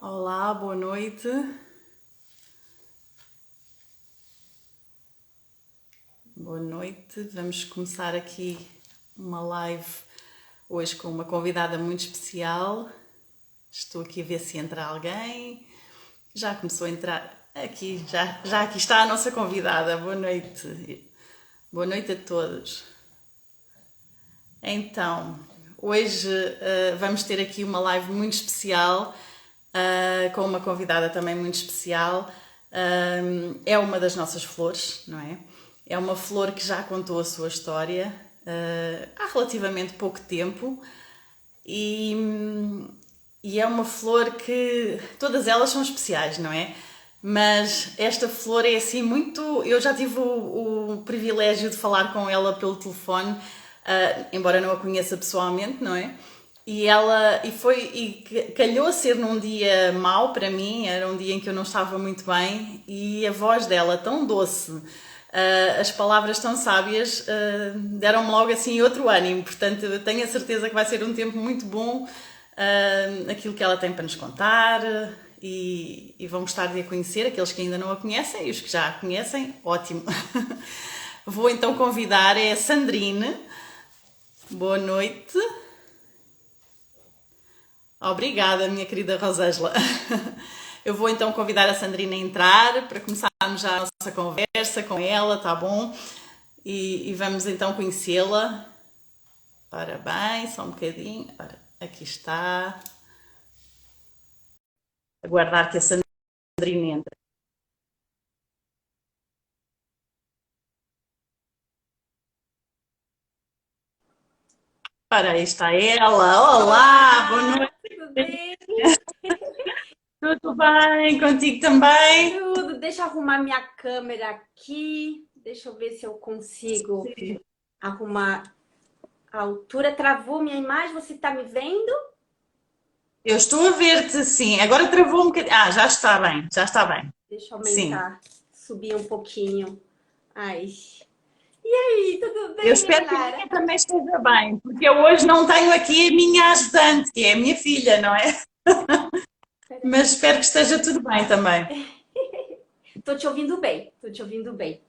Olá, boa noite. Boa noite. Vamos começar aqui uma live hoje com uma convidada muito especial. Estou aqui a ver se entra alguém. Já começou a entrar aqui, já aqui está a nossa convidada. Boa noite. Boa noite a todos. Então, hoje vamos ter aqui uma live muito especial, com uma convidada também muito especial. É uma das nossas flores, não é? É uma flor que já contou a sua história há relativamente pouco tempo e é uma flor que todas elas são especiais, não é? Mas esta flor é assim muito. Eu já tive o privilégio de falar com ela pelo telefone, embora não a conheça pessoalmente, não é? E calhou a ser num dia mau para mim, era um dia em que eu não estava muito bem, e a voz dela tão doce, as palavras tão sábias, deram-me logo assim outro ânimo. Portanto, eu tenho a certeza que vai ser um tempo muito bom, aquilo que ela tem para nos contar, e vão gostar de a conhecer, aqueles que ainda não a conhecem e os que já a conhecem, ótimo. Vou então convidar a Sandrine. Boa noite. Obrigada, minha querida Rosângela. Eu vou então convidar a Sandrina a entrar para começarmos já a nossa conversa com ela, tá bom? E vamos então conhecê-la. Ora bem, só um bocadinho. Ora, aqui está. Aguardar que a Sandrina entre. Ora, aí está ela. Olá, boa Olá, tudo noite. bem? Tudo bem? Contigo também? Tudo. Deixa eu arrumar minha câmera aqui. Deixa eu ver se eu consigo arrumar a altura. Travou minha imagem? Você está me vendo? Eu estou a ver-te, sim. Agora travou um bocadinho. Ah, já está bem, já está bem. Deixa eu Sim. aumentar, subir um pouquinho. Ai. E aí, tudo Eu bem, minha espero que a Lara? minha também esteja bem, porque eu hoje não tenho aqui a minha ajudante, que é a minha filha, não é? Mas Peraí. espero que esteja tudo bem também. Tô te ouvindo bem, tô te ouvindo bem.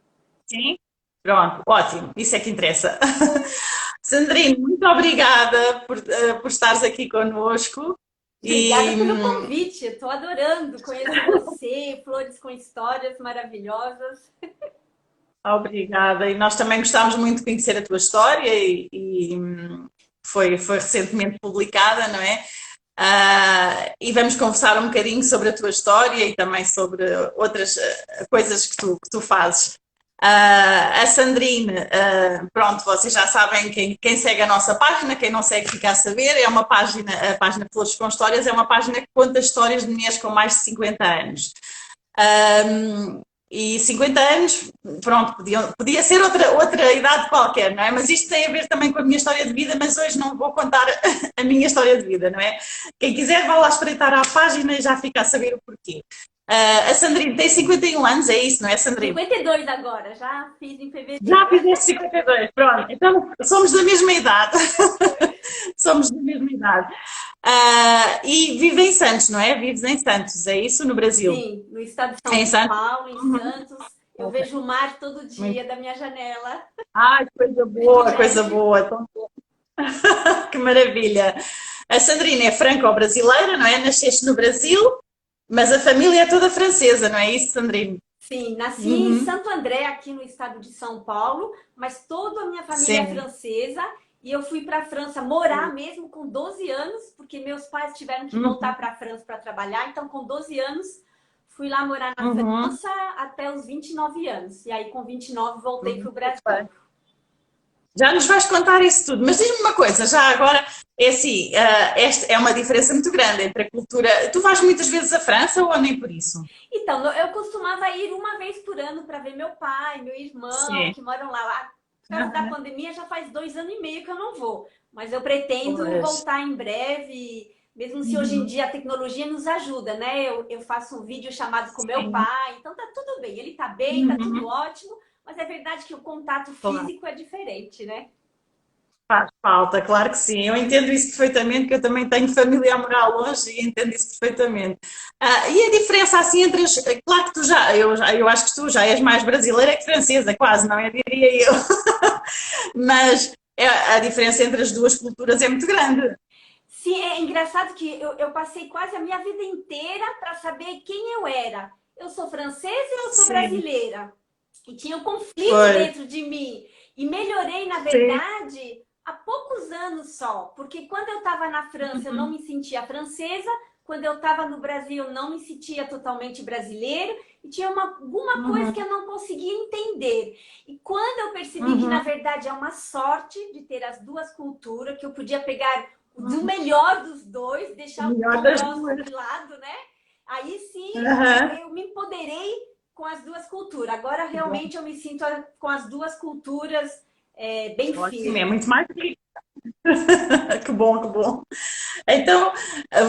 Sim? Pronto, ótimo, isso é que interessa. Sandrine, muito obrigada por estares aqui connosco Obrigada e pelo convite. Eu tô adorando conhecer você, flores com histórias maravilhosas. obrigada. E nós também gostámos muito de conhecer a tua história foi recentemente publicada, não é? E vamos conversar um bocadinho sobre a tua história e também sobre outras coisas que tu fazes. A Sandrine, pronto, vocês já sabem quem segue a nossa página, quem não segue fica a saber, é uma página, a página Flores com Histórias, é uma página que conta histórias de mulheres com mais de 50 anos. Um, e 50 anos, pronto, podia ser outra idade qualquer, não é? Mas isto tem a ver também com a minha história de vida, mas hoje não vou contar a minha história de vida, não é? Quem quiser vá lá espreitar à página e já fica a saber o porquê. A Sandrine tem 51 anos, é isso, não é, Sandrine? 52 agora, já fiz em fevereiro. Já fizeste 52, pronto. Então somos da mesma idade. Somos da mesma idade. E vive em Santos, não é? Vives em Santos, é isso? No Brasil? Sim, no estado de Em São Santos? Paulo, em Uhum. Santos. Eu vejo o mar todo dia Muito. da minha janela. Ai, coisa boa, coisa Privilégio. boa. Que maravilha. A Sandrina é franco-brasileira, não é? Nasceste no Brasil, mas a família é toda francesa, não é isso, Sandrine? Sim, nasci em Uhum. Santo André, aqui no estado de São Paulo, mas toda a minha família é Sim. francesa. E eu fui para a França morar mesmo com 12 anos, porque meus pais tiveram que voltar Uhum. para a França para trabalhar. Então, com 12 anos, fui lá morar na Uhum. França até os 29 anos. E aí, com 29, voltei para o Muito Brasil. bem. Já nos vais contar isso tudo, mas diz-me uma coisa, já agora, é assim, esta é uma diferença muito grande entre a cultura. Tu vais muitas vezes à França ou nem por isso? Então, eu costumava ir uma vez por ano para ver meu pai, meu irmão, Sim. que moram lá. Por causa da Uhum. pandemia, já faz 2 anos e meio que eu não vou. Mas eu pretendo Pois. voltar em breve, mesmo se hoje em Uhum. dia a tecnologia nos ajuda, né? Eu faço um vídeo chamado com meu Sim. pai, então tá tudo bem. Ele tá bem, tá tudo Uhum. ótimo, mas é verdade que o contato Claro. físico é diferente, né? Faz falta, claro que sim. Eu entendo isso perfeitamente, que eu também tenho família a morar longe e entendo isso perfeitamente. E a diferença assim entre as. Claro que tu eu acho que tu já és mais brasileira que francesa, quase, não é? Diria eu. Mas a diferença entre as duas culturas é muito grande. Sim, é engraçado que eu passei quase a minha vida inteira para saber quem eu era. Eu sou francesa e eu sou Sim, brasileira. E tinha um conflito pois, dentro de mim. E melhorei, na sim. verdade, há poucos anos só. Porque quando eu estava na França, eu não Uhum, me sentia francesa. Quando eu estava no Brasil, eu não me sentia totalmente brasileiro. E tinha alguma coisa que uhum, eu não conseguia entender. E quando eu percebi que, na uhum, verdade, é uma sorte de ter as duas culturas, que eu podia pegar do uhum. melhor dos dois, O deixar o melhor das grosso duas. de lado, né? Aí sim Aham. eu me empoderei com as duas culturas. Agora Que bom, realmente eu me sinto com as duas culturas bem ótimo, é firme. muito mais rico. Que bom, que bom. Então,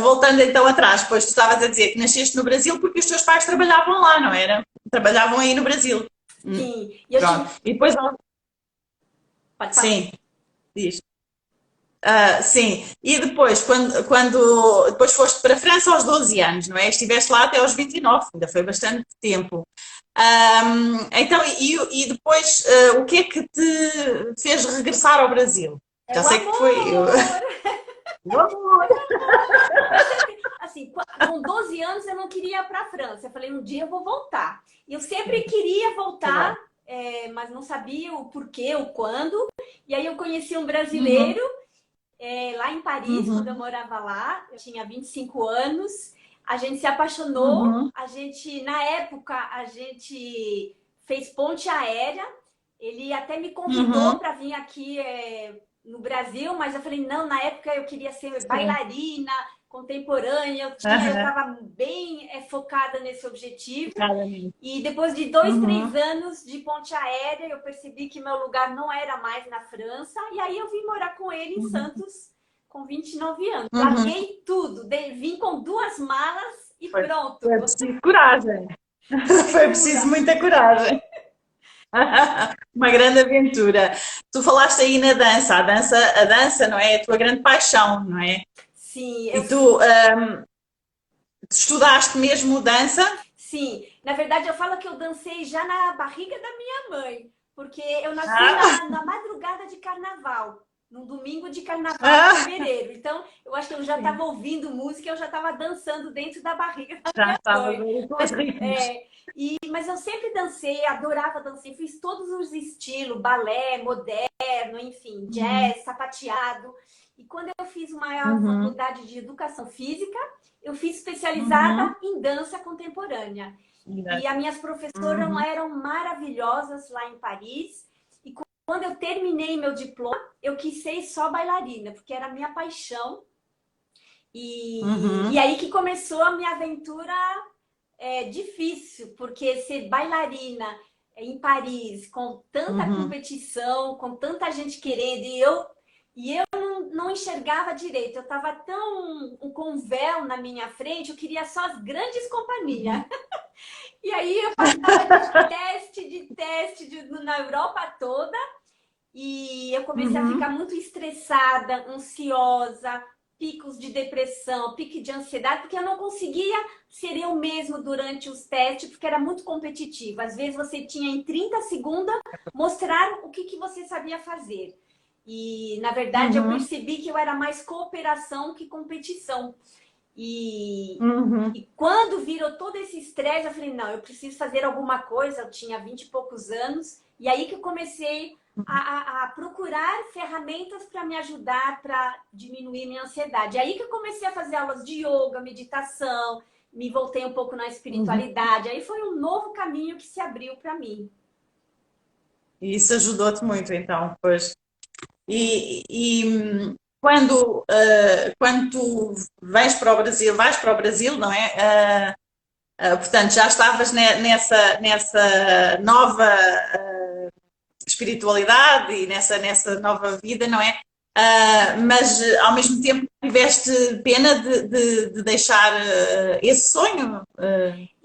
voltando então atrás, pois tu estavas a dizer que nasceste no Brasil porque os teus pais trabalhavam lá, não era? Trabalhavam aí no Brasil. Hum, Sim, e eu pronto. tive. E depois, Pode falar. sim, diz. Sim, e depois, depois foste para a França aos 12 anos, não é? Estiveste lá até aos 29, ainda foi bastante tempo. Então, e depois, o que é que te fez regressar ao Brasil? É Já o sei que foi amor! o amor. Eu sempre, assim, com 12 anos eu não queria ir para a França. Eu falei, um dia eu vou voltar. E eu sempre queria voltar, Claro. mas não sabia o porquê, o quando. E aí eu conheci um Uhum, brasileiro lá em Paris, quando eu uhum, morava lá, eu tinha 25 anos, a gente se apaixonou, uhum, na época, a gente fez ponte aérea, ele até me convidou uhum. para vir aqui no Brasil, mas eu falei, não, na época eu queria ser Sim. bailarina, contemporânea, eu Aham, estava bem focada nesse objetivo, claramente. e depois de 2, 3 Uhum, anos de ponte aérea, eu percebi que meu lugar não era mais na França. E aí eu vim morar com ele em uhum, Santos com 29 anos. uhum. Larguei tudo, vim com 2 malas e Foi, pronto. foi preciso coragem. Sem Foi preciso dúvida. muita coragem. Uma grande aventura. Tu falaste aí na dança, a dança, não é? A tua grande paixão, não é? Sim, E tu estudaste mesmo dança? sim. Na verdade, eu falo que eu dancei já na barriga da minha mãe, porque eu nasci Ah, na madrugada de carnaval, num domingo de carnaval em ah, fevereiro. Então, eu acho que eu já sim. estava ouvindo música, eu já estava dançando dentro da barriga da Já minha estava a mãe. ver os Mas, ritmos. mas eu sempre dancei, adorava dançar, fiz todos os estilos, balé, moderno, enfim, Uhum, jazz, sapateado. E quando eu fiz uma uhum, faculdade de educação física, eu fiz uhum. especializada em dança contemporânea. E Exato. as minhas professoras Uhum, eram maravilhosas lá em Paris. E quando eu terminei meu diploma, eu quis ser só bailarina, porque era a minha paixão. E uhum, aí que começou a minha aventura difícil, porque ser bailarina em Paris, com tanta uhum. competição, com tanta gente querendo, e eu não enxergava direito. Eu estava tão com um véu na minha frente, eu queria só as grandes companhias. Uhum. E aí eu passava de teste na Europa toda e eu comecei a ficar Uhum. muito estressada, ansiosa, picos de depressão, pique de ansiedade, porque eu não conseguia ser eu mesmo durante os testes, porque era muito competitivo. Às vezes você tinha em 30 segundos mostrar o que você sabia fazer. E, na verdade, eu Uhum. percebi que eu era mais cooperação que competição. E, Uhum. e quando virou todo esse estresse, eu falei, não, eu preciso fazer alguma coisa. Eu tinha 20 e poucos anos. E aí que eu comecei a procurar ferramentas para me ajudar, para diminuir minha ansiedade. Aí que eu comecei a fazer aulas de yoga, meditação, me voltei um pouco na Uhum. espiritualidade. Aí foi um novo caminho que se abriu para mim. E isso ajudou-te muito, então, pois. Quando tu vais para o Brasil, não é? Portanto, já estavas nessa nova espiritualidade e nessa nova vida, não é? Mas ao mesmo tempo tiveste pena de deixar esse sonho.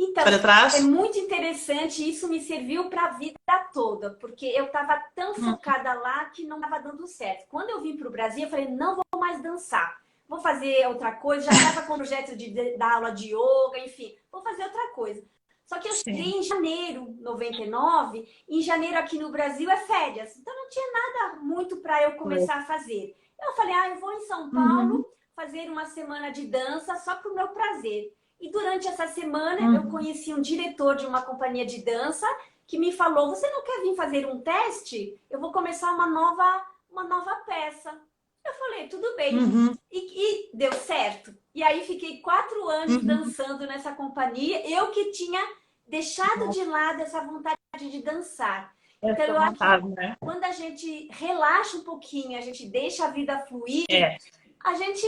Então, para é trás? muito interessante, isso me serviu para a vida toda, porque eu estava tão focada lá que não estava dando certo. Quando eu vim para o Brasil, eu falei, não vou mais dançar, vou fazer outra coisa, já estava com o projeto de dar aula de yoga, enfim, vou fazer outra coisa. Só que eu cheguei Sim. em janeiro, 99, e em janeiro aqui no Brasil é férias, então não tinha nada muito para eu começar a fazer. Eu falei, eu vou em São Uhum, Paulo fazer uma semana de dança só para o meu prazer. E durante essa semana eu uhum. conheci um diretor de uma companhia de dança que me falou, você não quer vir fazer um teste? Eu vou começar uma nova peça. Eu falei, tudo bem. Uhum, E deu certo. E aí fiquei 4 anos uhum. dançando nessa companhia. Eu que tinha deixado de lado essa vontade de dançar. Então Essa eu acho que vontade, não é? quando a gente relaxa um pouquinho, a gente deixa a vida fluir, É, a gente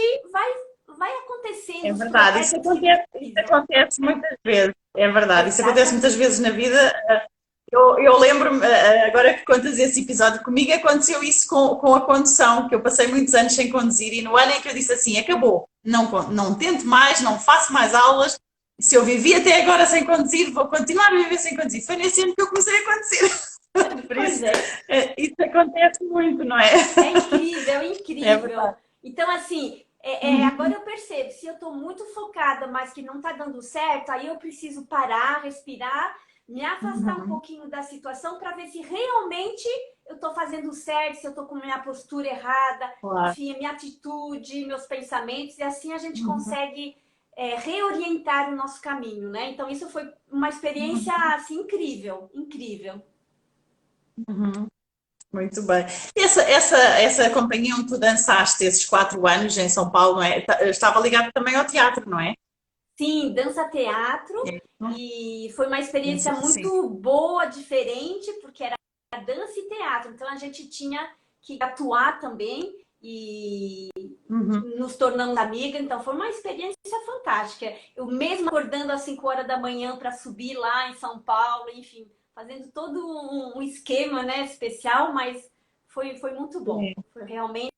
vai acontecendo é os verdade. progressos Isso incríveis. acontece muitas vezes. É verdade. Isso acontece muitas Exatamente. vezes na vida. Eu lembro-me, agora que contas esse episódio comigo, aconteceu isso com a condução, que eu passei muitos anos sem conduzir e no ano em que eu disse assim, acabou, não tento mais, não faço mais aulas, se eu vivi até agora sem conduzir, vou continuar a viver sem conduzir. Foi nesse ano que eu comecei a conduzir. Por Pois isso, é. isso acontece muito, não é? É incrível, é É incrível. verdade. Então, assim, agora Uhum, eu percebo, se eu estou muito focada, mas que não está dando certo, aí eu preciso parar, respirar, me afastar um uhum, pouquinho da situação para ver se realmente eu estou fazendo certo, se eu estou com minha postura errada, claro. enfim, a minha atitude, meus pensamentos, e assim a gente Uhum, consegue reorientar o nosso caminho, né? Então, isso foi uma experiência, uhum, assim, incrível, incrível. uhum. Muito bem. Essa companhia onde tu dançaste esses 4 anos em São Paulo, não é? Estava ligada também ao teatro, não é? Sim, dança-teatro, É. e foi uma experiência Sim. muito boa, diferente, porque era dança e teatro, então a gente tinha que atuar também e Uhum. nos tornamos amigas, então foi uma experiência fantástica. Eu mesmo acordando às 5 horas da manhã para subir lá em São Paulo, enfim, fazendo todo um esquema, né, especial, mas foi muito bom. Sim. Foi realmente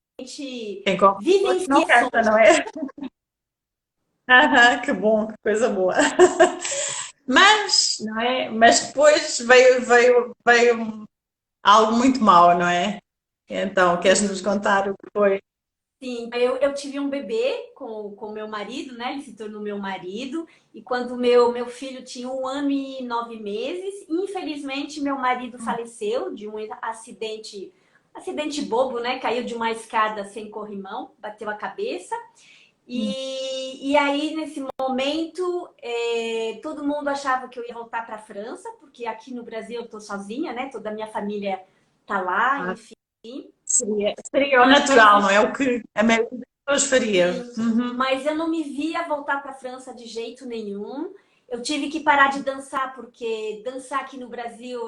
Quem corre o risco não vivenciar cansa, não é? Aham, que bom, que coisa boa. Mas, não é? Mas depois veio algo muito mau, não é? Então, queres nos sonhos. contar o que foi? Sim, eu tive um bebê com meu marido, né? Ele se tornou meu marido. E quando meu filho tinha 1 ano e 9 meses, infelizmente meu marido faleceu de um acidente bobo, né? Caiu de uma escada sem corrimão, bateu a cabeça. E aí, nesse momento, todo mundo achava que eu ia voltar para a França, porque aqui no Brasil eu tô sozinha, né? Toda a minha família tá lá, Ah, enfim. seria o Mas natural, não é? O que a maioria das pessoas faria. sim, Uhum. mas eu não me via voltar para a França de jeito nenhum. Eu tive que parar de dançar, porque dançar aqui no Brasil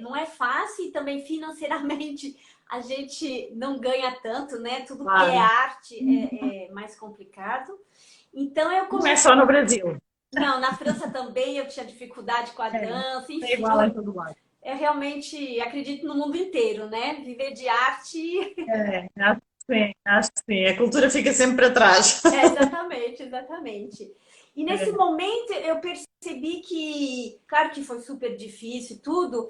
não é fácil e também financeiramente a gente não ganha tanto, né? Tudo que é Claro. arte é mais complicado. Então eu Não é comecei. só no Brasil. Não, na França também eu tinha dificuldade com a É, dança, é enfim, igual em todo lado. eu realmente acredito no mundo inteiro, né? Viver de arte. Acho que sim, acho que sim. A cultura fica sempre para trás. Exatamente, exatamente. E nesse É. momento eu percebi que, claro que foi super difícil e tudo,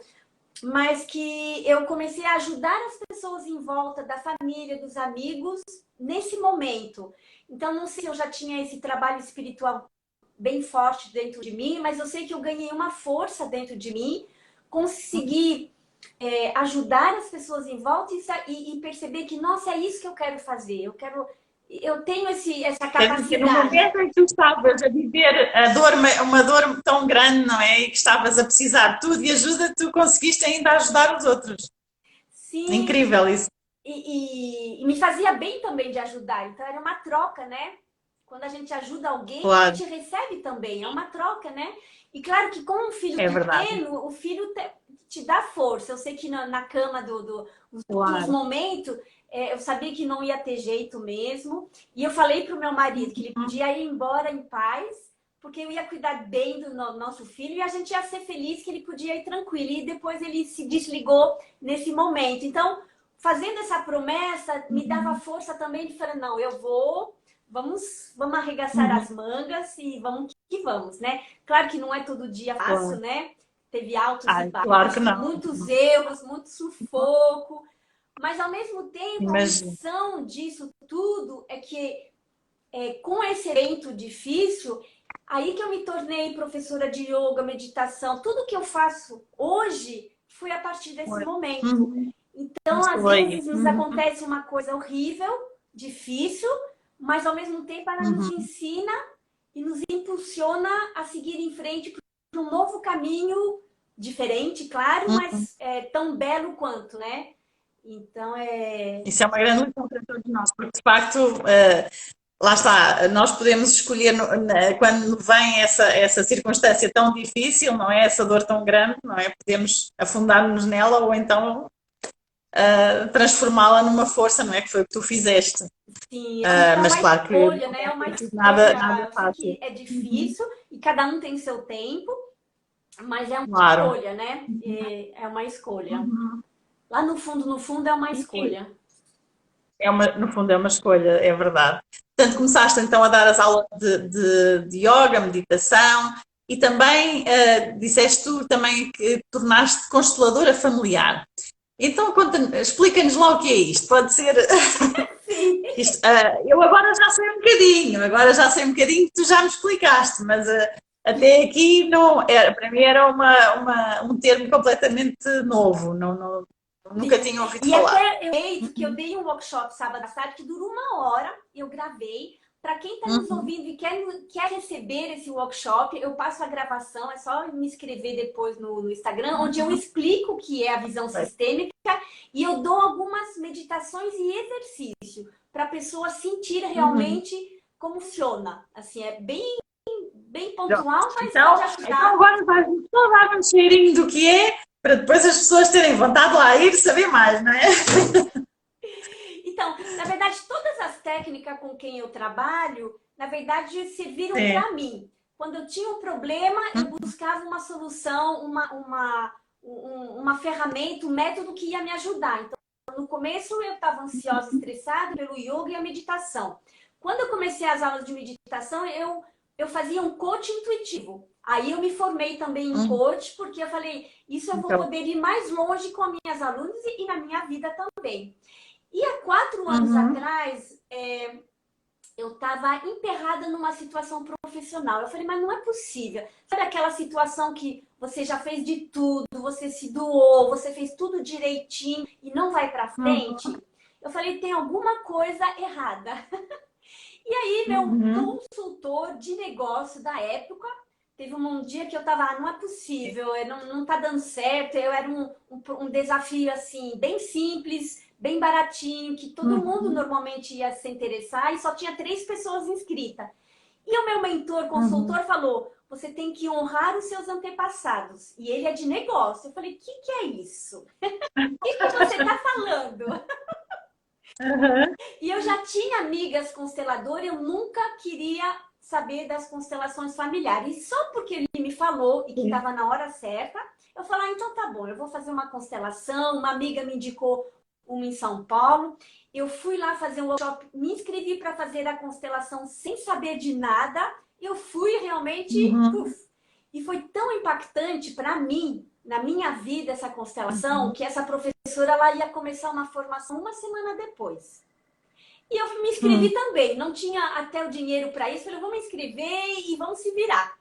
mas que eu comecei a ajudar as pessoas em volta da família, dos amigos, nesse momento. Então, não sei se eu já tinha esse trabalho espiritual bem forte dentro de mim, mas eu sei que eu ganhei uma força dentro de mim, consegui ajudar as pessoas em volta e perceber que, nossa, é isso que eu quero fazer. Eu tenho essa Quer dizer, no capacidade. momento em que tu estavas a viver a dor, uma dor tão grande, não é? E que estavas a precisar de tudo e ajuda, tu conseguiste ainda ajudar os outros. É Sim, incrível isso. e me fazia bem também de ajudar. Então era uma troca, né? Quando a gente ajuda alguém, a Claro, gente recebe também. É uma troca, né? E claro que com um filho é verdade. pequeno, o filho te dá força. Eu sei que na cama os últimos Claro. momentos, eu sabia que não ia ter jeito mesmo. E eu falei para o meu marido que ele podia ir embora em paz, porque eu ia cuidar bem do nosso filho e a gente ia ser feliz que ele podia ir tranquilo. E depois ele se desligou nesse momento. Então, fazendo essa promessa, me dava força também de falar, não, eu vou, vamos arregaçar Uhum. as mangas e vamos que vamos, né? Claro que não é todo dia fácil, né? Teve altos e Ai, claro que baixos, não. muitos erros, muito sufoco, mas ao mesmo tempo a Imagino. lição disso tudo é que com esse evento difícil, aí que eu me tornei professora de yoga, meditação, tudo que eu faço hoje foi a partir desse momento. Uhum. Então, às Foi. vezes nos Uhum. acontece uma coisa horrível, difícil, mas ao mesmo tempo ela nos Uhum. ensina e nos impulsiona a seguir em frente para um novo caminho diferente, claro, Uhum. mas tão belo quanto, né? Então, Isso é uma grande lição para todos nós, porque de facto, lá está, nós podemos escolher quando vem essa circunstância tão difícil, não é? Essa dor tão grande, não é? Podemos afundar-nos nela ou então transformá-la numa força, não é? Que foi o que tu fizeste. sim, é Mas uma claro que escolha, não né? é É uma nada, escolha. nada Eu sei fácil. que é Uhum. difícil e cada um tem seu tempo, mas é uma Claro. escolha, né? É uma escolha. Uhum. Lá no fundo é uma E escolha. no fundo é uma escolha, é verdade. Portanto, começaste então a dar as aulas de yoga, meditação e também disseste tu também que tornaste consteladora familiar. Então, explica-nos lá o que é isto. Pode ser. Sim. Isto, eu agora já sei um bocadinho que tu já me explicaste, mas até aqui não era, para mim era um termo completamente novo, nunca Sim. tinha ouvido E falar. até eu feito que eu dei um workshop sábado à tarde que durou 1 hora, eu gravei. Para quem está nos Uhum. ouvindo e quer receber esse workshop, eu passo a gravação, é só me inscrever depois no Instagram, onde eu explico o que é a visão sistêmica e eu dou algumas meditações e exercícios para a pessoa sentir Uhum. realmente como funciona. Assim, é bem pontual, mas pode Então ajudar. agora vais-me só dar um cheirinho do que é, para depois as pessoas terem vontade de lá ir saber mais, não é? Então, na verdade, todas as técnicas com quem eu trabalho, na verdade, serviram Sim. para mim. Quando eu tinha um problema, eu buscava uma solução, uma ferramenta, um método que ia me ajudar. Então, no começo, eu estava ansiosa, estressada pelo yoga e a meditação. Quando eu comecei as aulas de meditação, eu fazia um coach intuitivo. Aí eu me formei também em Uhum. coach, porque eu falei, isso eu vou Então, poder ir mais longe com as minhas alunas e na minha vida também. E há 4 anos uhum. atrás, eu estava emperrada numa situação profissional. Eu falei, mas não é possível. Sabe aquela situação que você já fez de tudo, você se doou, você fez tudo direitinho e não vai para frente? Eu falei, tem alguma coisa errada. E aí, meu Uhum. consultor de negócio da época, teve um dia que eu tava, não é possível, não tá dando certo. Eu era um desafio, assim, bem simples, bem baratinho, que todo mundo Uhum. normalmente ia se interessar e só tinha 3 pessoas inscritas. E o meu mentor, Uhum. consultor, falou, você tem que honrar os seus antepassados. E ele é de negócio. Eu falei, o que é isso? O que você tá falando? Uhum. E eu já tinha amigas consteladoras, eu nunca queria saber das constelações familiares. E só porque ele me falou e que Sim. estava na hora certa, eu falei, ah, então tá bom, eu vou fazer uma constelação. Uma amiga me indicou uma em São Paulo. Eu fui lá fazer um workshop, me inscrevi para fazer a constelação sem saber de nada. Eu fui realmente, Uhum. puf, e foi tão impactante para mim, na minha vida, essa constelação, Uhum. que essa professora ela ia começar uma formação 1 semana depois. E eu me inscrevi Uhum. também. Não tinha até o dinheiro para isso. Falei, vou me inscrever e vamos se virar.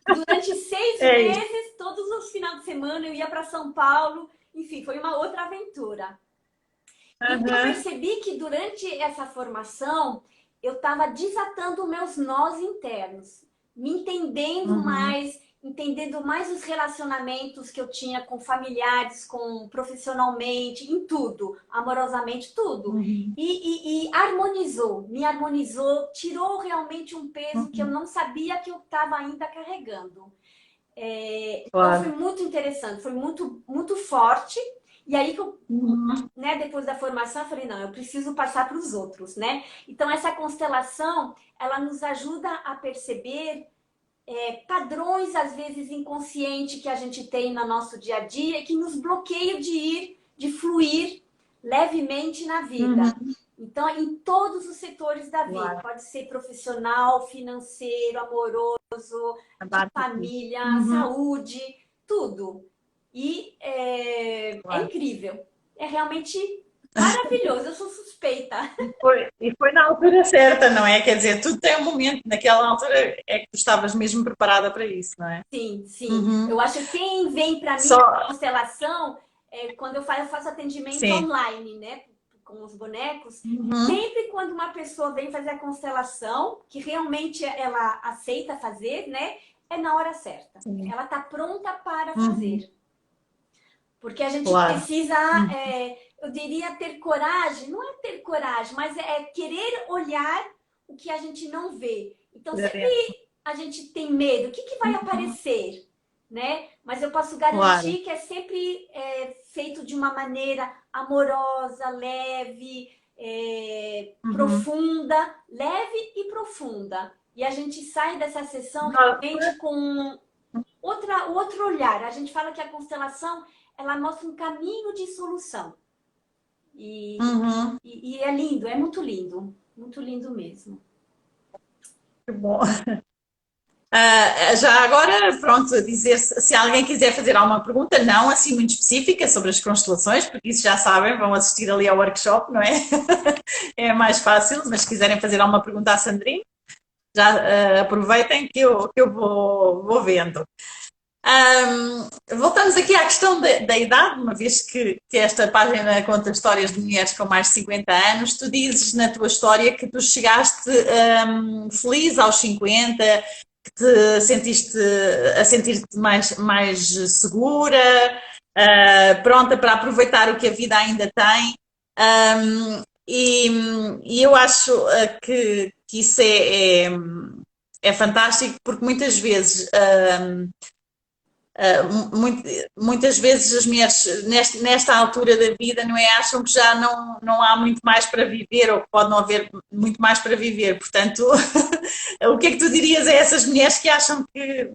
Durante 6 É isso. meses, todos os finais de semana, eu ia para São Paulo. Enfim, foi uma outra aventura. E eu Uhum. percebi que durante essa formação, eu estava desatando meus nós internos, me entendendo Uhum. mais, entendendo mais os relacionamentos que eu tinha com familiares, com profissionalmente, em tudo, amorosamente, tudo. Uhum. E harmonizou, me harmonizou, tirou realmente um peso que eu Uhum. não sabia que eu estava ainda carregando. Então foi Claro. muito interessante, foi muito, muito forte. E aí que eu, Uhum. né, depois da formação, eu falei, não, eu preciso passar para os outros, né? Então, essa constelação, ela nos ajuda a perceber padrões, às vezes, inconscientes que a gente tem no nosso dia a dia e que nos bloqueiam de ir, de fluir levemente na vida. Uhum. Então, Então, em todos os setores da vida, Claro. pode ser profissional, financeiro, amoroso, de família, saúde, tudo. E é Claro. incrível, é realmente maravilhoso, eu sou suspeita. E foi na altura certa, não é? Quer dizer, tudo tem um momento, naquela altura é que tu estavas mesmo preparada para isso, não é? Sim, sim. Uhum. Eu acho que quem vem para mim Só, na constelação, quando eu faço atendimento sim. online, né? Com os bonecos, Uhum. sempre quando uma pessoa vem fazer a constelação, que realmente ela aceita fazer, né? É na hora certa. Sim. Ela está pronta para Uhum. fazer. Porque a gente Claro. precisa, Uhum. eu diria, ter coragem, não é ter coragem, mas é querer olhar o que a gente não vê. Então, Para sempre dentro. a gente tem medo, o que vai Uhum. aparecer? Né? Mas eu posso Claro. garantir que é sempre feito de uma maneira amorosa, leve, Uhum. profunda, leve e profunda. E a gente sai dessa sessão realmente Nossa. com outro olhar. A gente fala que a constelação ela mostra um caminho de solução. Uhum. E é muito lindo mesmo. Que bom. Já agora, pronto, dizer se alguém quiser fazer alguma pergunta, não assim muito específica sobre as constelações, porque isso já sabem, vão assistir ali ao workshop, não é? É mais fácil, mas se quiserem fazer alguma pergunta à Sandrine, já aproveitem que eu vou vendo. Voltamos aqui à questão da idade, uma vez que esta página conta histórias de mulheres com mais de 50 anos. Tu dizes na tua história que tu chegaste feliz aos 50, que te sentiste a sentir-te mais segura, pronta para aproveitar o que a vida ainda tem. E eu acho que isso é fantástico, porque muitas vezes muitas vezes as mulheres nesta altura da vida, não é, acham que já não há muito mais para viver ou que pode não haver muito mais para viver. Portanto, o que é que tu dirias a essas mulheres que acham que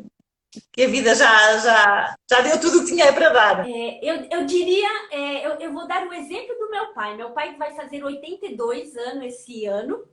a vida já deu tudo o que tinha para dar? Eu diria, eu vou dar o exemplo do meu pai. Meu pai vai fazer 82 anos esse ano.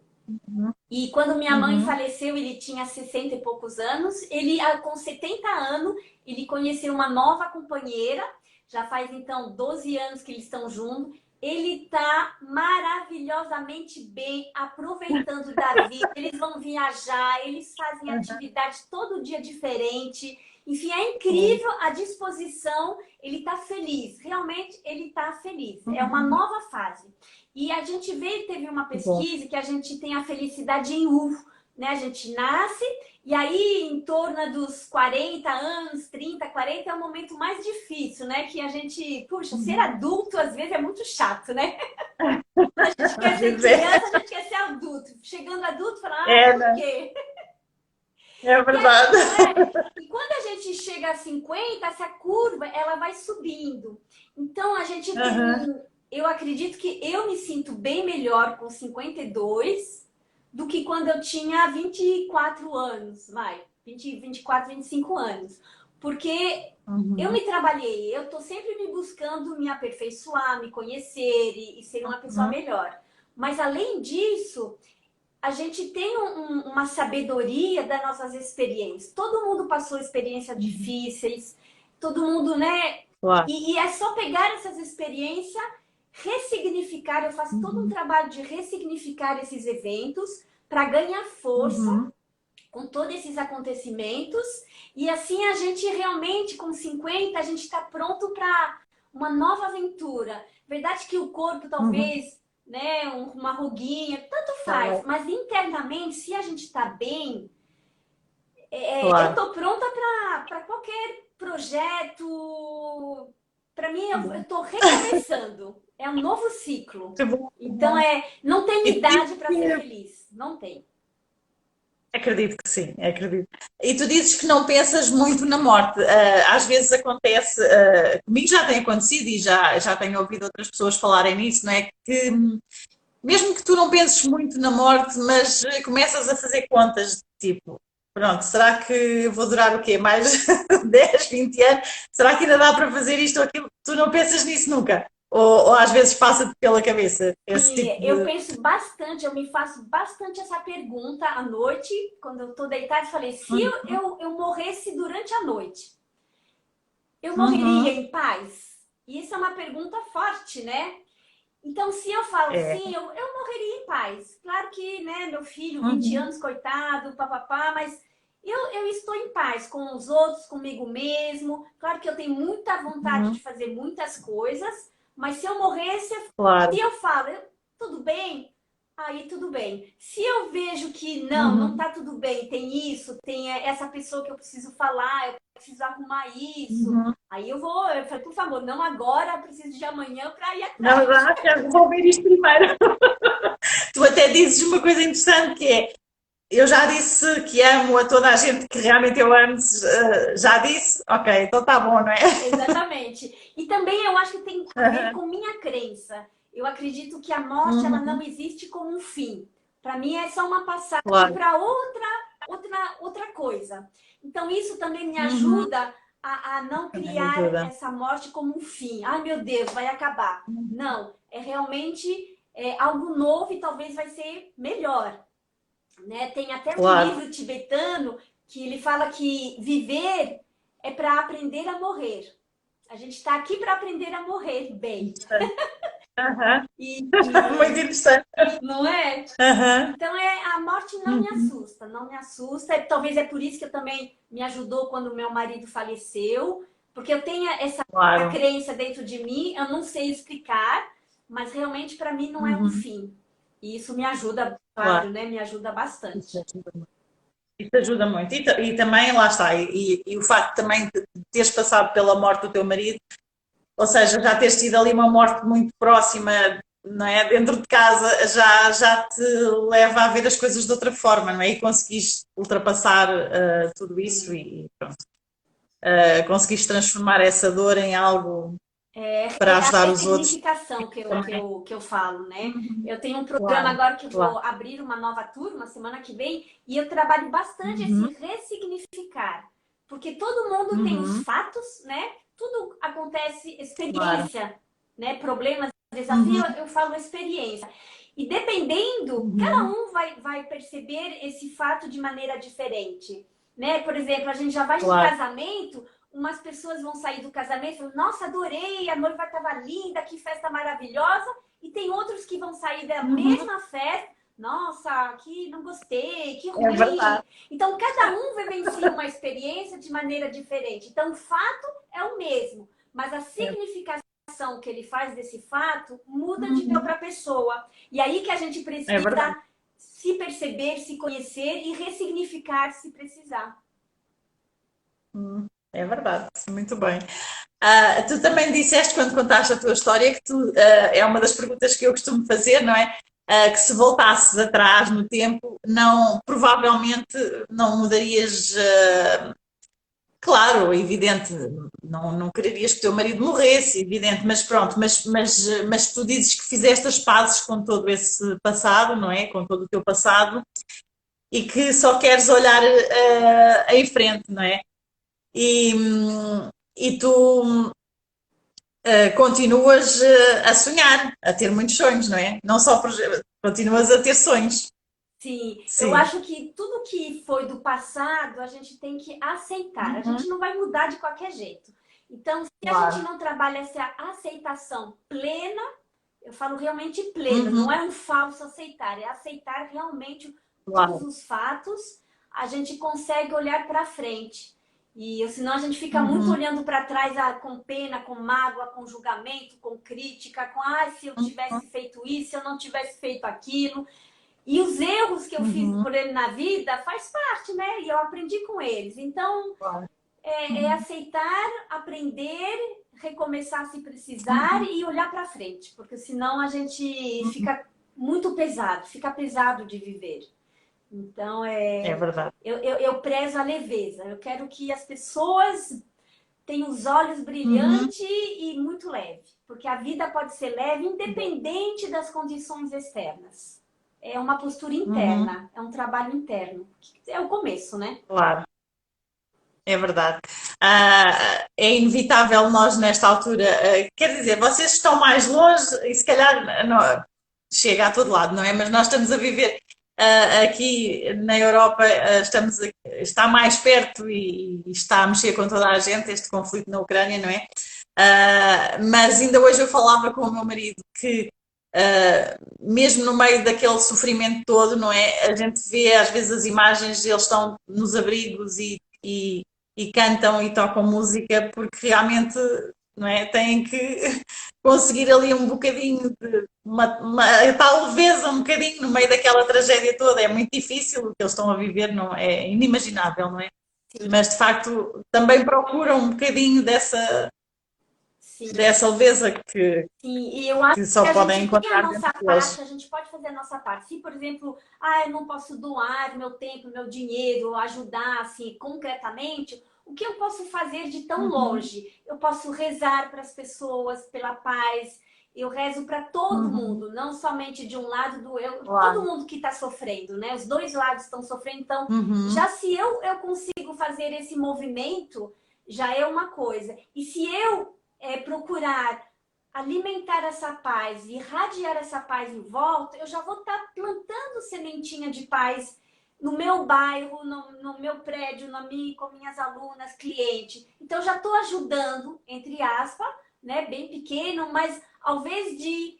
E quando minha mãe Uhum. faleceu, ele tinha 60 e poucos anos. Ele, com 70 anos, ele conheceu uma nova companheira. Já faz, então, 12 anos que eles estão juntos. Ele está maravilhosamente bem, aproveitando da vida. Eles vão viajar, eles fazem atividade todo dia diferente. Enfim, é incrível a disposição. Ele está feliz, realmente ele está feliz. É uma nova fase. E a gente teve uma Que bom. pesquisa que a gente tem a felicidade em U, né? A gente nasce e aí em torno dos 40 anos, 30, 40 é o momento mais difícil, né? Que a gente, puxa, ser adulto às vezes é muito chato, né? A gente quer Às ser vezes é, criança, a gente quer ser adulto. Chegando adulto, fala, é, por né? quê? É E aí, verdade. não é? E quando a gente chega a 50, essa curva, ela vai subindo. Então, a gente tem Uhum. Eu acredito que eu me sinto bem melhor com 52 do que quando eu tinha 24 anos, 24, 25 anos. Porque eu Uhum. me trabalhei, eu tô sempre me buscando me aperfeiçoar, me conhecer e ser uma pessoa Uhum. melhor. Mas, além disso, a gente tem uma sabedoria das nossas experiências. Todo mundo passou experiências difíceis, todo mundo, né? Claro. E é só pegar essas experiências, ressignificar. Eu faço todo um Uhum. trabalho de ressignificar esses eventos para ganhar força Uhum. com todos esses acontecimentos. E assim a gente realmente, com 50, a gente está pronto para uma nova aventura. Verdade que o corpo Uhum. talvez, né, uma ruguinha, tanto faz. Claro. Mas internamente, se a gente está bem, eu Claro. estou pronta para qualquer projeto. Para mim, eu Bom. estou recomeçando. É um novo ciclo. Que bom, que Então, bom. não E tem tu dizes idade para ser que feliz. Não tem. acredito que sim, acredito. E tu dizes que não pensas muito na morte. Às vezes acontece, comigo já tem acontecido e já tenho ouvido outras pessoas falarem nisso, não é? Que mesmo que tu não penses muito na morte, mas começas a fazer contas, tipo, pronto, será que vou durar o quê? Mais 10, 20 anos? Será que ainda dá para fazer isto ou aquilo? Tu não pensas nisso nunca? Ou às vezes passa-te pela cabeça esse Sim, tipo eu de. penso bastante, eu me faço bastante essa pergunta à noite, quando eu tô deitada, eu falei, se eu morresse durante a noite, eu morreria Uhum. em paz? E isso é uma pergunta forte, né? Então, se eu falo É. sim, eu morreria em paz. Claro que, né, meu filho, 20 Uhum. anos, coitado, papapá, mas eu estou em paz com os outros, comigo mesmo. Claro que eu tenho muita vontade de Uhum. fazer muitas coisas, mas se eu morresse, Claro. se eu falo, tudo bem, aí tudo bem. Se eu vejo que não Uhum. tá tudo bem, tem isso, tem essa pessoa que eu preciso falar, eu preciso arrumar isso, Uhum. aí eu falei, por favor, não agora, eu preciso de amanhã para ir Não, atrás. já quero resolver isto primeiro. Tu até dizes uma coisa interessante que é, eu já disse que amo a toda a gente que realmente eu amo, já disse, ok, então tá bom, não é? Exatamente. E também eu acho que tem a ver Uhum. com minha crença. Eu acredito que a morte ela não Uhum. existe como um fim. Para mim é só uma passagem Claro. para outra coisa. Então isso também me Uhum. ajuda a não Também me criar ajuda. essa morte como um fim. Ai meu Deus, vai acabar. Não, é realmente algo novo e talvez vai ser melhor. Né? Tem até um Claro. livro tibetano que ele fala que viver é para aprender a morrer. A gente está aqui para aprender a morrer bem. Interessante. Uhum. Muito E interessante. não é? Uhum. Então a morte não me Uhum. assusta, não me assusta. Talvez é por isso que eu também me ajudou quando meu marido faleceu, porque eu tenho essa Claro. crença dentro de mim, eu não sei explicar, mas realmente para mim não é um Uhum. fim. E isso me ajuda, Claro. claro, né? Me ajuda Isso bastante. ajuda muito. Isso ajuda muito. E também, lá está, e o facto também de teres passado pela morte do teu marido, ou seja, já teres tido ali uma morte muito próxima, não é? Dentro de casa, já te leva a ver as coisas de outra forma, não é? E conseguiste ultrapassar tudo isso Sim. e pronto. Conseguiste transformar essa dor em algo para É a ajudar os outros ressignificação que eu, que também. eu, que eu falo, né? Uhum. Eu tenho um programa Claro, agora que eu claro. vou abrir uma nova turma semana que vem e eu trabalho bastante esse Uhum. ressignificar. Porque todo mundo tem os Uhum. fatos, né? Tudo acontece, Claro. experiência, né? Problemas, desafios, Uhum. eu falo experiência. E dependendo, cada Uhum. um vai perceber esse fato de maneira diferente. Né? Por exemplo, a gente já vai no Claro. casamento, umas pessoas vão sair do casamento e falam, nossa, adorei, a noiva estava linda, que festa maravilhosa. E tem outros que vão sair da Uhum. mesma festa, nossa, que não gostei, que É ruim. verdade. Então, cada um vivencia uma experiência de maneira diferente. Então, o fato é o mesmo, mas a É. significação que ele faz desse fato muda de Uhum. para pessoa. E aí que a gente É verdade. precisa se perceber, se conhecer e ressignificar se precisar. É verdade. Muito bem. Tu também disseste quando contaste a tua história que é uma das perguntas que eu costumo fazer, não é? Que se voltasses atrás no tempo, não, provavelmente não mudarias. Claro, evidente, não quererias que o teu marido morresse, evidente, mas pronto, mas tu dizes que fizeste as pazes com todo esse passado, não é? Com todo o teu passado e que só queres olhar em frente, não é? E, e tu continuas a sonhar, a ter muitos sonhos, não é? Não só continuas a ter sonhos. Sim, eu Sim, acho que tudo que foi do passado a gente tem que aceitar. A uhum, gente não vai mudar de qualquer jeito. Então, se a gente claro. não trabalha essa aceitação plena, eu falo realmente plena, não Uhum, é um falso aceitar, é aceitar realmente todos claro. os fatos, a gente consegue olhar para frente. E senão a gente fica muito Uhum, olhando para trás com pena, com mágoa, com julgamento, com crítica, com se eu tivesse feito isso, se eu não tivesse feito aquilo. E os erros que eu fiz uhum, por ele na vida faz parte, né? E eu aprendi com eles. Então, claro. é aceitar, aprender, recomeçar se precisar Uhum, e olhar para frente, porque senão a gente uhum, fica muito pesado, fica pesado de viver. Então, é verdade. eu prezo a leveza. Eu quero que as pessoas tenham os olhos Uhum, brilhantes e muito leve, porque a vida pode ser leve independente das condições externas. É uma postura uhum, interna, é um trabalho interno. É o começo, né? claro. É verdade. É inevitável nós, nesta altura, quer dizer, vocês estão mais longe e se calhar não, chega a todo lado, não é? Mas nós estamos a viver aqui na Europa, está mais perto e está a mexer com toda a gente este conflito na Ucrânia, não é? Mas ainda hoje eu falava com o meu marido que mesmo no meio daquele sofrimento todo, não é? A gente vê às vezes as imagens, eles estão nos abrigos e cantam e tocam música porque realmente, não é? Têm que conseguir ali um bocadinho de uma tal leveza, um bocadinho no meio daquela tragédia toda. É muito difícil o que eles estão a viver, não é inimaginável, não é? Sim, Mas de facto também procuram um bocadinho sim. dessa leveza Sim, e eu acho que que só a podem gente tem a encontrar nossa dentro deles. parte, a gente pode fazer a nossa parte. Se, por exemplo, eu não posso doar meu tempo, meu dinheiro, ajudar assim concretamente, o que eu posso fazer de tão Uhum, longe? Eu posso rezar para as pessoas, pela paz. Eu rezo para todo uhum, mundo, não somente de um lado do eu, todo claro. mundo que está sofrendo, né? Os dois lados estão sofrendo. Então, Uhum, já se eu consigo fazer esse movimento, já é uma coisa. E se eu procurar alimentar essa paz e irradiar essa paz em volta, eu já vou estar plantando sementinha de paz no meu bairro, no meu prédio, com minhas alunas, clientes. Então, já estou ajudando, entre aspas, né, bem pequeno, mas ao invés de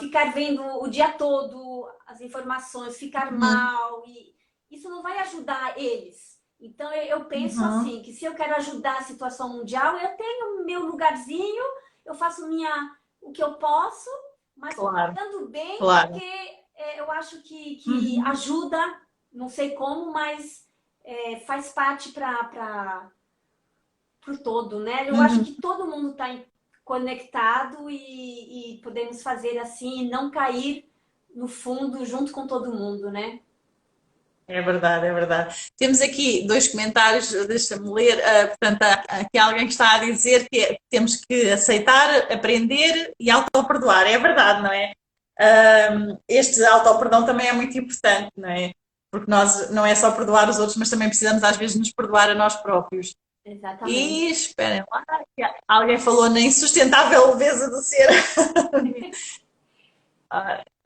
ficar vendo o dia todo as informações, ficar uhum, mal, e isso não vai ajudar eles. Então, eu penso uhum, assim, que se eu quero ajudar a situação mundial, eu tenho meu lugarzinho, eu faço o que eu posso, mas claro, estando bem, claro. porque eu acho que Uhum, ajuda, não sei como, mas faz parte para o todo, né? Eu acho uhum. que todo mundo está conectado e podemos fazer assim, e não cair no fundo junto com todo mundo, né? É verdade, é verdade. Temos aqui dois comentários, deixa-me ler. Portanto, há aqui alguém que está a dizer que temos que aceitar, aprender e auto-perdoar. É verdade, não é? Este auto-perdão também é muito importante, não é? Porque nós não é só perdoar os outros, mas também precisamos às vezes nos perdoar a nós próprios. E Exatamente. esperem lá, que alguém falou na insustentável leveza do ser.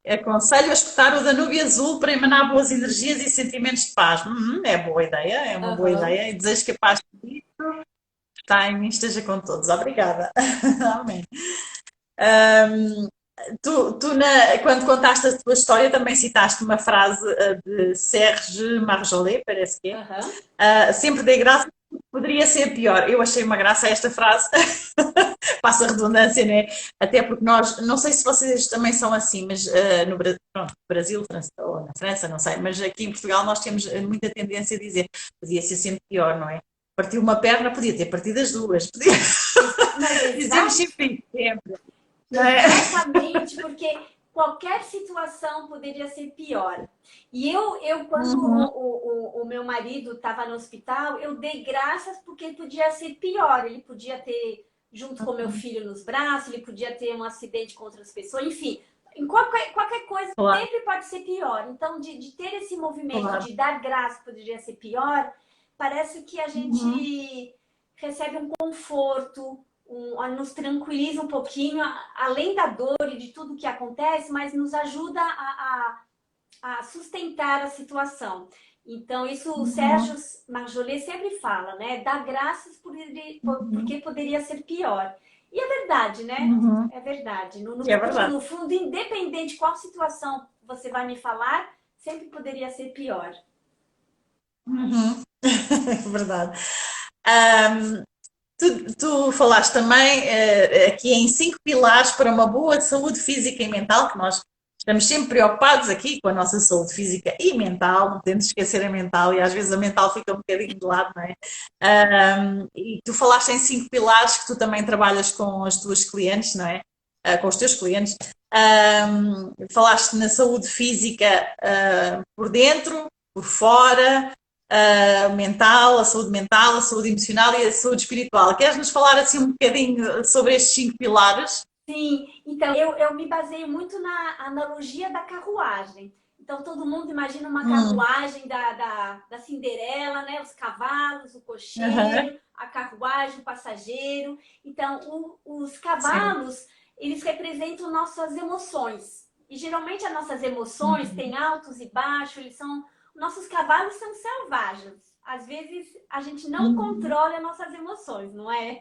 Aconselho a escutar o Danúbio Azul para emanar boas energias e sentimentos de paz. É boa ideia, é uma boa Aham. ideia. E desejo que a paz que está em mim esteja com todos. Obrigada. Amém. Quando contaste a tua história, também citaste uma frase de Serge Marjolais, parece que é. Aham. Sempre dei graça, poderia ser pior. Eu achei uma graça a esta frase, passa a redundância, né? Até porque nós, não sei se vocês também são assim, mas no Brasil, França, ou na França, não sei, mas aqui em Portugal nós temos muita tendência a dizer podia ser sempre pior, não é? Partiu uma perna, podia ter partido as duas. Podia... Mas Dizemos exato. sempre, sempre, não é? Exatamente, porque qualquer situação poderia ser pior. E quando Uhum, o meu marido estava no hospital, eu dei graças porque ele podia ser pior. Ele podia ter, junto com meu filho nos braços, ele podia ter um acidente com outras pessoas, enfim. Em qualquer coisa claro, sempre pode ser pior. Então, de ter esse movimento claro. de dar graça poderia ser pior, parece que a Uhum, gente recebe um conforto, nos tranquiliza um pouquinho, além da dor e de tudo que acontece, mas nos ajuda a sustentar a situação. Então, isso o Sérgio uhum, Marjolais sempre fala, né? Dá graças uhum, porque poderia ser pior. E é verdade, né? uhum. É verdade. No É fundo, verdade. no fundo, independente de qual situação você vai me falar, sempre poderia ser pior. Uhum. É verdade. Ahm, tu falaste também aqui em 5 pilares para uma boa saúde física e mental, que nós estamos sempre preocupados aqui com a nossa saúde física e mental, não podemos esquecer a mental, e às vezes a mental fica um bocadinho de lado, não é? E tu falaste em 5 pilares que tu também trabalhas com as tuas clientes, não é? Com os teus clientes. Falaste na saúde física por dentro, por fora, mental, a saúde emocional e a saúde espiritual. Queres nos falar assim um bocadinho sobre estes 5 pilares? Sim, então eu me baseio muito na analogia da carruagem. Então, todo mundo imagina uma carruagem da Cinderela, né? Os cavalos, o cocheiro, a carruagem, o passageiro. Então, os Sim. cavalos, eles representam nossas emoções. E, geralmente, as nossas emoções têm altos e baixos, nossos cavalos são selvagens. Às vezes, a gente não controla as nossas emoções, não é?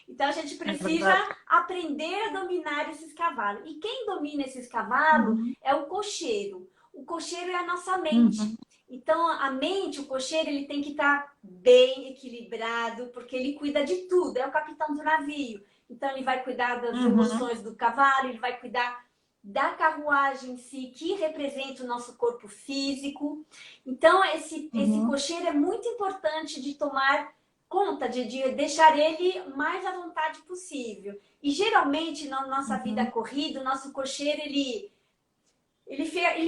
Então, a gente É precisa verdade. aprender a dominar esses cavalos. E quem domina esses cavalos é o cocheiro. O cocheiro é a nossa mente. Então, a mente, o cocheiro, ele tem que estar bem equilibrado, porque ele cuida de tudo, é o capitão do navio. Então, ele vai cuidar das emoções do cavalo, ele vai cuidar da carruagem em si, que representa o nosso corpo físico. Então, esse cocheiro é muito importante de tomar conta, de deixar ele mais à vontade possível. E, geralmente, na nossa vida corrida, o nosso cocheiro, ele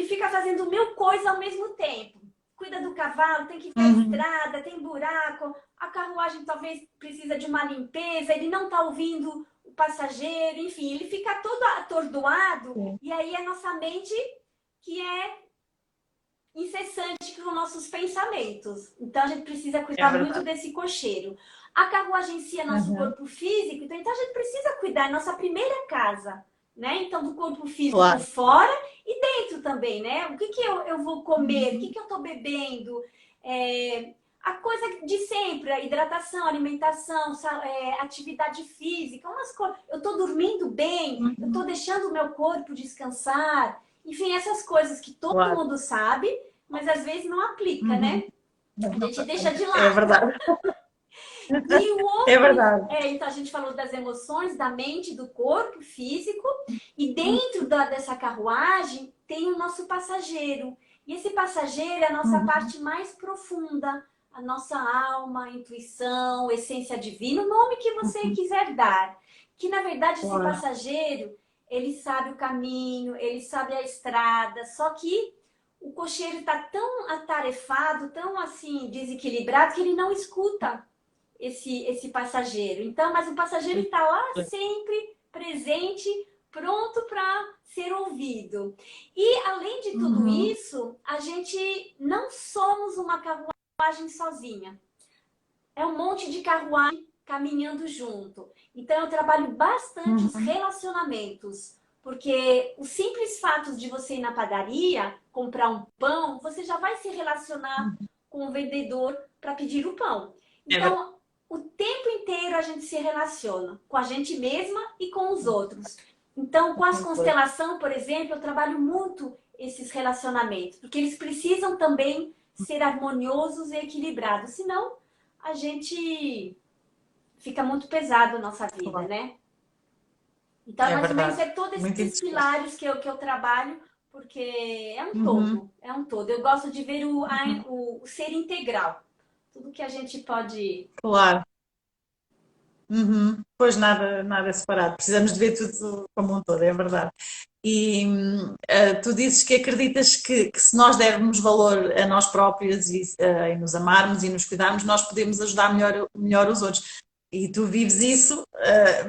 fica fazendo mil coisas ao mesmo tempo. Cuida do cavalo, tem que ver a estrada, tem buraco, a carruagem talvez precisa de uma limpeza, ele não está ouvindo o passageiro, enfim, ele fica todo atordoado. E aí a nossa mente que é incessante com nossos pensamentos. Então a gente precisa É cuidar muito verdade. desse cocheiro. A carruagem em si é nosso corpo físico, então a gente precisa cuidar, é nossa primeira casa, né? Então, do corpo físico por Claro. fora e dentro também, né? O que eu vou comer? O que eu estou bebendo? A coisa de sempre, a hidratação, alimentação, atividade física, eu estou dormindo bem, eu estou deixando o meu corpo descansar. Enfim, essas coisas que todo Claro. mundo sabe, mas às vezes não aplica, né? A gente deixa de É lado. verdade. E o É outro, verdade. então a gente falou das emoções, da mente, do corpo físico, e dentro dessa carruagem tem o nosso passageiro. E esse passageiro é a nossa parte mais profunda, a nossa alma, a intuição, essência divina, o nome que você quiser dar. Que na verdade esse Claro. passageiro, ele sabe o caminho, ele sabe a estrada, só que o cocheiro está tão atarefado, tão assim desequilibrado que ele não escuta esse passageiro. Então, mas o passageiro está lá sempre presente, pronto para ser ouvido. E além de tudo isso, a gente não somos uma carruagem sozinha. É um monte de carruagem caminhando junto. Então, eu trabalho bastante os relacionamentos. Porque o simples fato de você ir na padaria, comprar um pão, você já vai se relacionar com o vendedor para pedir o pão. É verdade. Então, o tempo inteiro a gente se relaciona com a gente mesma e com os outros. Então, com as constelações, por exemplo, eu trabalho muito esses relacionamentos, porque eles precisam também ser harmoniosos e equilibrados, senão a gente fica muito pesado a nossa vida, né? Então, É mais ou menos, verdade. é todos Muito esses interessante. pilares que eu trabalho, porque é um todo, é um todo. Eu gosto de ver o ser integral. Tudo que a gente pode... Claro. Pois nada, nada separado. Precisamos de ver tudo como um todo, é verdade. E tu dizes que acreditas que se nós dermos valor a nós próprios e nos amarmos e nos cuidarmos, nós podemos ajudar melhor os outros. E tu vives isso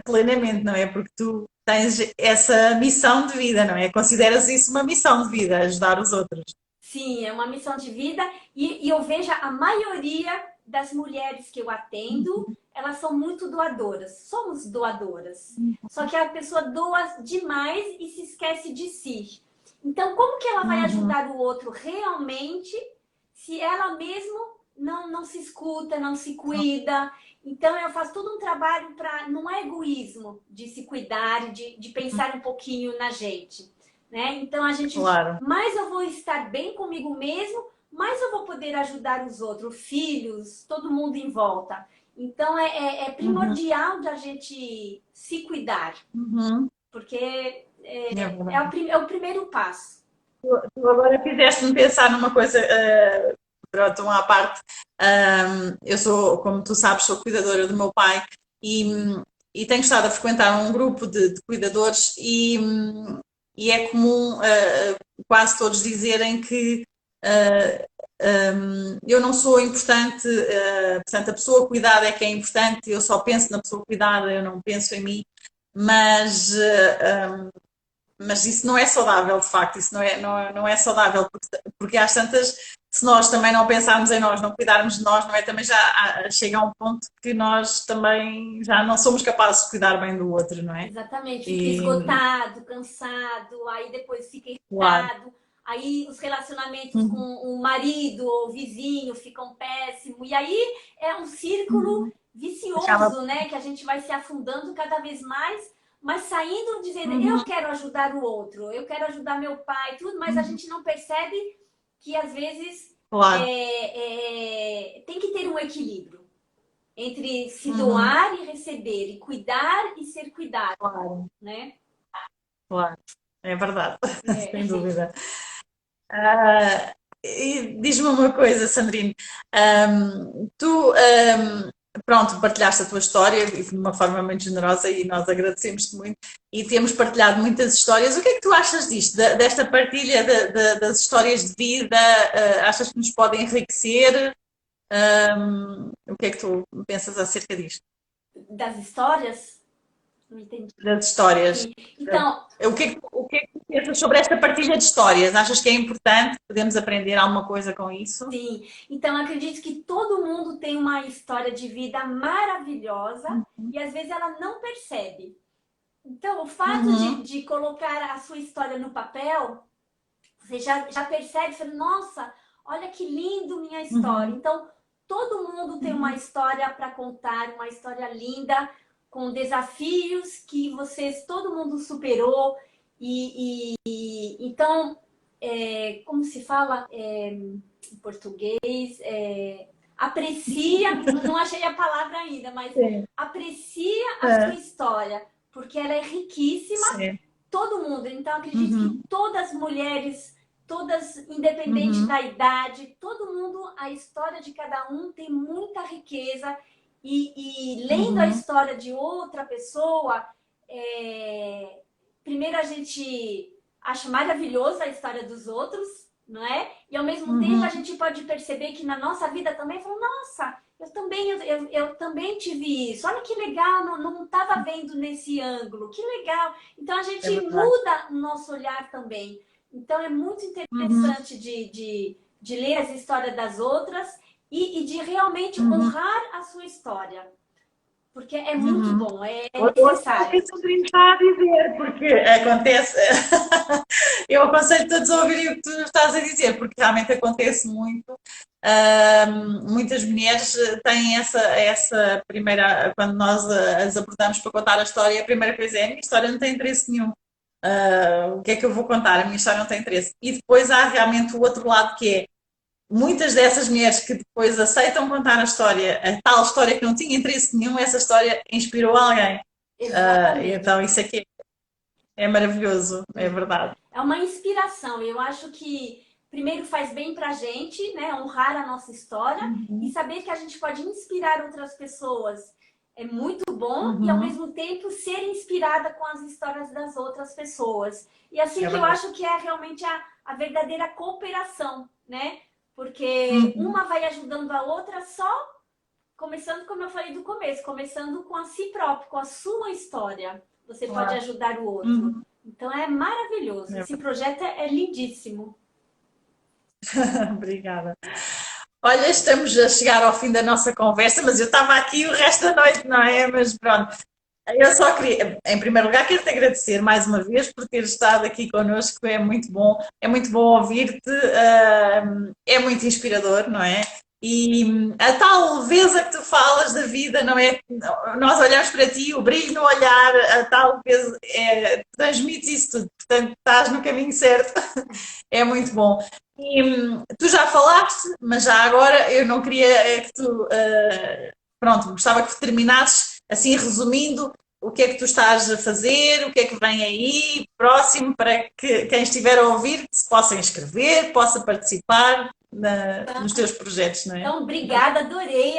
plenamente, não é? Porque tu tens essa missão de vida, não é? Consideras isso uma missão de vida, ajudar os outros. Sim, é uma missão de vida e eu vejo a maioria das mulheres que eu atendo, elas são muito doadoras. Somos doadoras. Só que a pessoa doa demais e se esquece de si. Então, como que ela vai ajudar o outro realmente se ela mesma não se escuta, não se cuida? Então, eu faço todo um trabalho para... Não é egoísmo de se cuidar, de pensar um pouquinho na gente. Né? Então, a gente, Claro. mais eu vou estar bem comigo mesmo, mais eu vou poder ajudar os outros, filhos, todo mundo em volta. Então, é primordial de a gente se cuidar, porque É verdade. é o primeiro passo. Tu agora fizeste-me pensar numa coisa, pronto, uma à parte. Eu sou, como tu sabes, sou cuidadora do meu pai e tenho estado a frequentar um grupo de cuidadores e é comum quase todos dizerem que eu não sou importante, portanto, a pessoa cuidada é que é importante, eu só penso na pessoa cuidada, eu não penso em mim, mas mas isso não é saudável, de facto, isso não é saudável, porque às tantas, se nós também não pensarmos em nós, não cuidarmos de nós, não é? Também já chega a um ponto que nós também já não somos capazes de cuidar bem do outro, não é? Exatamente, fica E, esgotado, cansado, aí depois fica claro. irritado, aí os relacionamentos com o marido ou o vizinho ficam péssimos, e aí é um círculo Uhum. Acaba. vicioso, né? Que a gente vai se afundando cada vez mais, mas saindo dizendo, eu Uhum. quero ajudar o outro, eu quero ajudar meu pai, tudo, mas a Uhum. gente não percebe que às vezes Claro. tem que ter um equilíbrio entre se Uhum. doar e receber, e cuidar e ser cuidado, Claro, né? claro. É verdade, sem É. dúvida. E diz-me uma coisa, Sandrine. Tu, pronto, partilhaste a tua história e de uma forma muito generosa e nós agradecemos-te muito e temos partilhado muitas histórias. O que é que tu achas disto, desta partilha das histórias de vida? Achas que nos podem enriquecer? O que é que tu pensas acerca disto? Das histórias? Não entendi. Das histórias? Sim. Então, O que é que tu pensas sobre esta partilha de histórias? Achas que é importante? Podemos aprender alguma coisa com isso? sim. Então, acredito que todo mundo tem uma história de vida maravilhosa e às vezes ela não percebe. Então, o fato Uhum, de colocar a sua história no papel, você já percebe, fala, nossa, olha que lindo minha história. uhum, Então, todo mundo tem uma uhum, história para contar, uma história linda, com desafios que vocês, todo mundo superou. Então, como se fala em português? Aprecia, não achei a palavra ainda, mas sim. aprecia a sua É, história, porque ela é riquíssima, sim. todo mundo. Então, acredito que Uhum, todas as mulheres, todas, independente uhum, da idade, todo mundo, a história de cada um tem muita riqueza. E lendo a uhum, história de outra pessoa, primeiro a gente acha maravilhosa a história dos outros, não é? E ao mesmo tempo a uhum. gente pode perceber que na nossa vida também, fala, nossa, eu também tive isso. Olha que legal, não estava vendo nesse ângulo, que legal. Então a É gente verdade. muda o nosso olhar também. Então é muito Uhum, interessante de ler as histórias das outras e de realmente uhum, honrar a sua história. Porque é muito uhum. bom, é Ouça o que necessário. a Sandrina está a dizer, porque acontece. Eu aconselho todos a ouvirem o que tu estás a dizer, porque realmente acontece muito. Muitas mulheres têm essa primeira, quando nós as abordamos para contar a história, a primeira coisa é: a minha história não tem interesse nenhum. O que é que eu vou contar? A minha história não tem interesse. E depois há realmente o outro lado que é muitas dessas mulheres que depois aceitam contar a história, a tal história que não tinha interesse nenhum, essa história inspirou alguém. Exatamente. Então isso aqui é maravilhoso, é verdade. É uma inspiração. Eu acho que primeiro faz bem pra gente, né? Honrar a nossa história e Uhum, saber que a gente pode inspirar outras pessoas. É muito bom e ao uhum, mesmo tempo ser inspirada com as histórias das outras pessoas. E assim é que eu verdade. acho que é realmente a verdadeira cooperação, né? Porque Uhum, uma vai ajudando a outra só começando, como eu falei do começo, começando com a si próprio, com a sua história. Você pode claro. ajudar o outro. Uhum, Então é maravilhoso. é Esse verdade. projeto é lindíssimo. Obrigada. Olha, estamos a chegar ao fim da nossa conversa, mas eu estava aqui o resto da noite, não é? Mas pronto, eu só queria, em primeiro lugar, quero-te agradecer mais uma vez por teres estado aqui connosco, é muito bom ouvir-te, é muito inspirador, não é? E a tal leveza que tu falas da vida, não é? Nós olhamos para ti, o brilho no olhar, a tal leveza, transmites isso tudo, portanto estás no caminho certo, é muito bom. E tu já falaste, mas já agora eu não queria que tu, pronto, gostava que terminasses assim resumindo o que é que tu estás a fazer, o que é que vem aí próximo para que quem estiver a ouvir se possa inscrever, possa participar nos teus projetos, não é? Então, obrigada, adorei.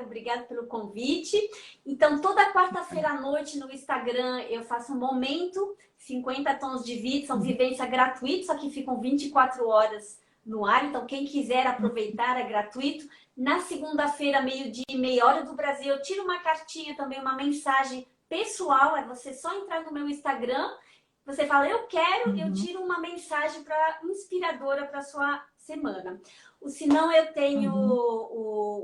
Obrigada pelo convite. Então, toda quarta-feira à noite no Instagram eu faço um momento, 50 tons de vida, são vivência gratuita, só que ficam 24 horas no ar. Então, quem quiser aproveitar é gratuito. Na segunda-feira, meio-dia e meia hora do Brasil, eu tiro uma cartinha também, uma mensagem pessoal. É você só entrar no meu Instagram. você fala, eu quero, eu tiro uma mensagem inspiradora para a sua semana. Ou senão eu tenho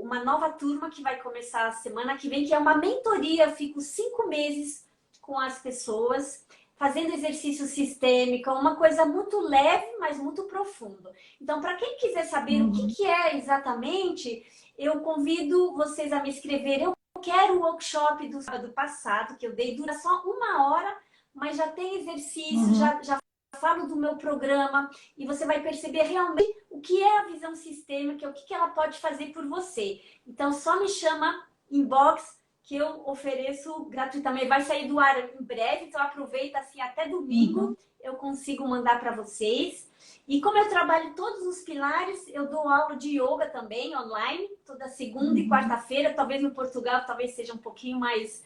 uma nova turma que vai começar a semana que vem, que é uma mentoria. Eu fico 5 meses com as pessoas, fazendo exercício sistêmico, uma coisa muito leve, mas muito profundo. Então, para quem quiser saber o que é exatamente, eu convido vocês a me escrever. Eu quero o workshop do sábado passado, que eu dei, dura só 1 hora, mas já tem exercício, já falo do meu programa, e você vai perceber realmente o que é a visão sistêmica, o que ela pode fazer por você. Então, só me chama inbox, que eu ofereço gratuitamente. Vai sair do ar em breve, então aproveita assim, até domingo eu consigo mandar para vocês. E como eu trabalho todos os pilares, eu dou aula de yoga também, online, toda segunda e quarta-feira. Talvez no Portugal, talvez seja um pouquinho mais...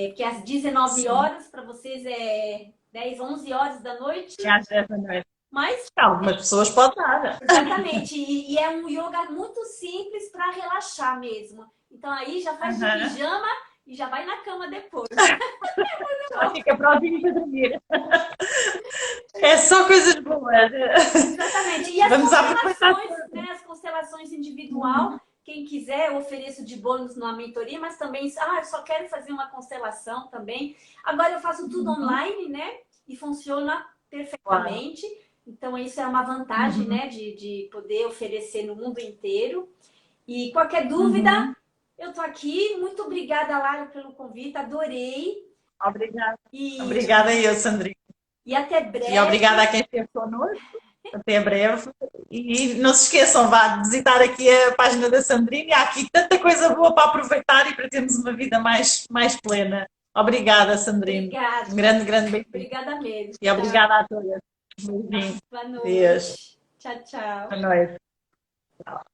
porque às 19 horas, para vocês é 10, 11 horas da noite. Às 10 da noite. Mas Algumas pessoas podem dar. exatamente, e é um yoga muito simples para relaxar mesmo. Então aí já faz de pijama e já vai na cama depois. Já fica prontinho para dormir. É só coisas boas. Exatamente. E as Vamos aproveitar. constelações, né, as constelações individual, quem quiser, eu ofereço de bônus numa mentoria, mas também, eu só quero fazer uma constelação também. Agora eu faço tudo online, né? E funciona perfeitamente. Então, isso é uma vantagem, né? De poder oferecer no mundo inteiro. E qualquer dúvida, eu tô aqui. Muito obrigada, Lara, pelo convite. Adorei. Obrigada. Obrigada eu, Sandrine. E até breve. E obrigada a quem esteve connosco. Até breve. E não se esqueçam, vá visitar aqui a página da Sandrine. Há aqui tanta coisa boa para aproveitar e para termos uma vida mais plena. Obrigada, Sandrine. Obrigada. Um grande beijo. Obrigada mesmo. E obrigada a todas. Beijinho. Boa noite. Deus. Tchau, tchau. Boa noite. Tchau.